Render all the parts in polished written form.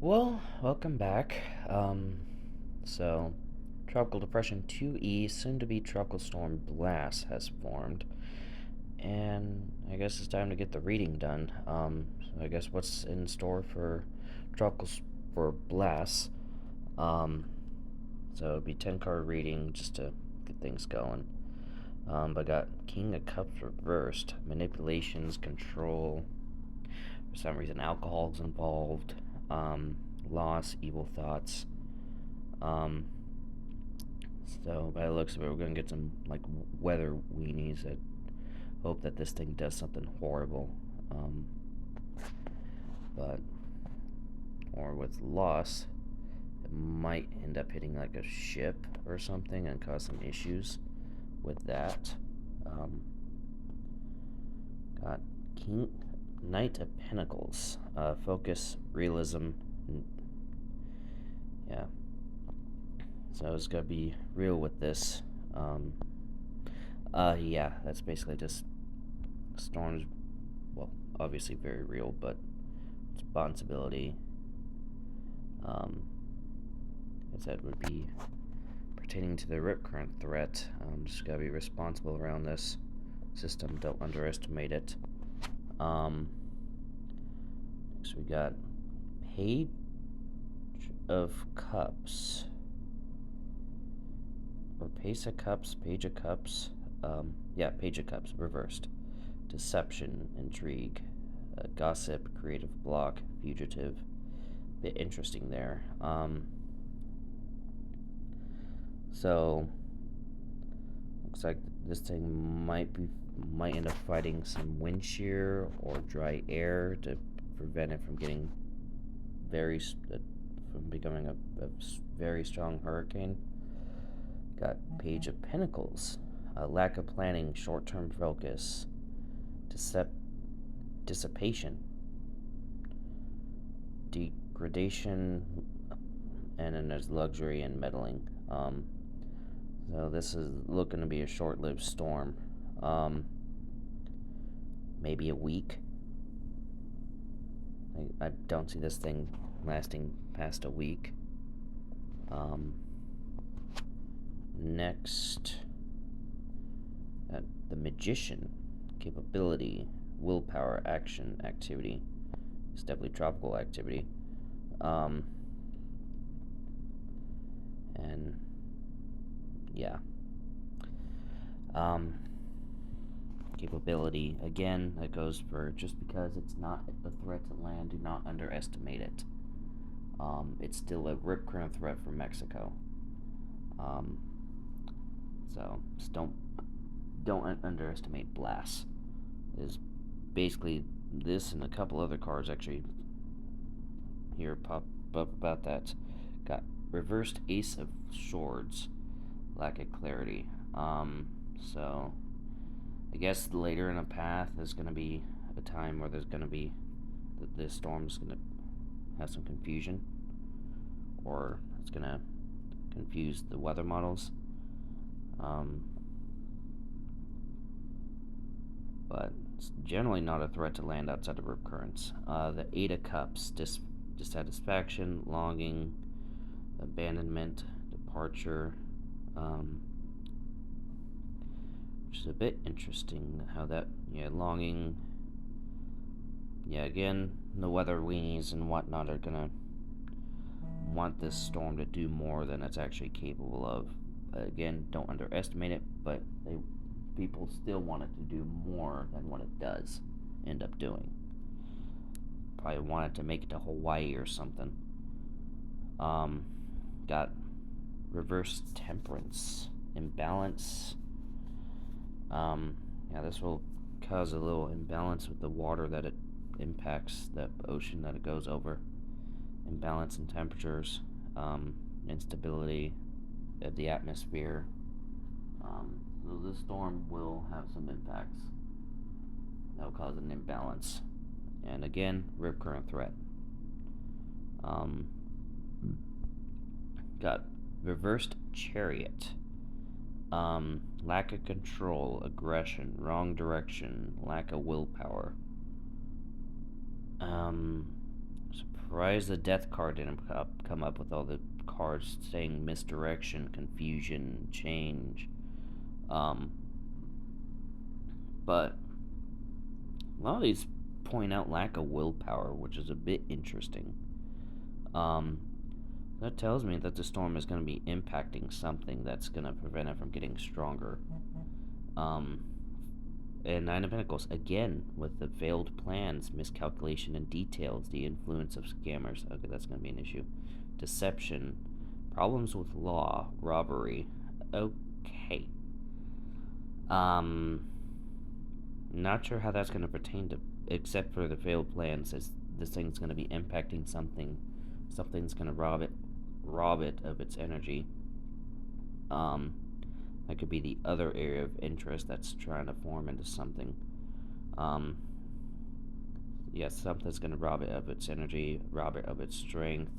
Well, welcome back. So, Tropical Depression 2E, soon to be Tropical Storm Blas, has formed. And I guess it's time to get the reading done. So I guess what's in store for Tropical for Blas? So it'd be 10 card reading just to get things going. But I got King of Cups reversed, manipulations, control. For some reason, alcohol's involved. Loss, evil thoughts. Um, so by the looks of it, we're gonna get some like weather weenies. I hope that this thing does something horrible. But or with loss, it might end up hitting like a ship or something and cause some issues with that. Got King Knight of Pentacles, focus, realism. Yeah. So it's gotta be real with this. Yeah, that's basically just storms. Well, obviously very real, but responsibility. I said would be pertaining to the rip current threat. Just gotta be responsible around this system. Don't underestimate it. Next we got Page of Cups. Or Page of Cups, Page of Cups. Yeah, Page of Cups, reversed. Deception, intrigue, gossip, creative block, fugitive. Bit interesting there. So looks like this thing might end up fighting some wind shear or dry air to prevent it from getting from becoming a very strong hurricane. Got Page of Pentacles, a lack of planning, short-term focus, dissipation, degradation, and then there's luxury and meddling. So this is looking to be a short-lived storm. Maybe a week. I don't see this thing lasting past a week. Next, the Magician, capability, willpower, action, activity. It's definitely tropical activity. And yeah. Capability, again, that goes for just because it's not a threat to land, do not underestimate it. It's still a rip current threat from Mexico. So just don't underestimate Blas. Is basically this and a couple other cards actually here pop up about that. Got reversed Ace of Swords, lack of clarity. So I guess later in a path there's gonna be a time where there's gonna be this storm's gonna have some confusion, or it's gonna confuse the weather models. But it's generally not a threat to land outside of rip currents. The Eight of Cups, dissatisfaction, longing, abandonment, departure, which is a bit interesting how that, longing, again, the weather weenies and whatnot are gonna want this storm to do more than it's actually capable of. Again, don't underestimate it, but people still want it to do more than what it does end up doing. Probably want it to make it to Hawaii or something. Got reverse temperance, imbalance. Yeah, this will cause a little imbalance with the water that it impacts, the ocean that it goes over. Imbalance in temperatures, instability of the atmosphere. So this storm will have some impacts that will cause an imbalance. And again, rip current threat. Got reversed chariot. Lack of control, aggression, wrong direction, lack of willpower. surprised the death card didn't come up with all the cards saying misdirection, confusion, change. But a lot of these point out lack of willpower, which is a bit interesting. That tells me that the storm is going to be impacting something that's going to prevent it from getting stronger. And Nine of Pentacles, again, with the failed plans, miscalculation in details, the influence of scammers. Okay, that's going to be an issue. Deception, problems with law, robbery. Okay. Not sure how that's going to pertain to, except for the failed plans, as this thing's going to be impacting something. Something's going to rob it of its energy. That could be the other area of interest that's trying to form into something. Yes, something's going to rob it of its energy, rob it of its strength,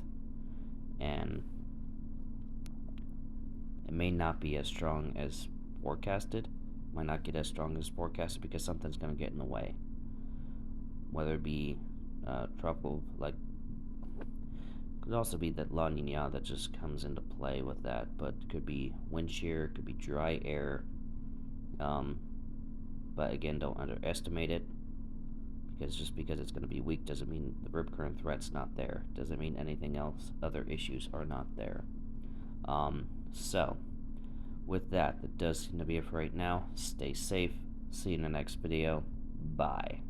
and it may not be as strong as forecasted. Might not get as strong as forecasted because something's going to get in the way. Whether it be trouble, like, could also be that La Nina that just comes into play with that, but it could be wind shear, it could be dry air. But again, don't underestimate it, because just because it's going to be weak doesn't mean the rip current threat's not there. Doesn't mean anything else, other issues are not there. So, with that does seem to be it for right now. Stay safe. See you in the next video. Bye.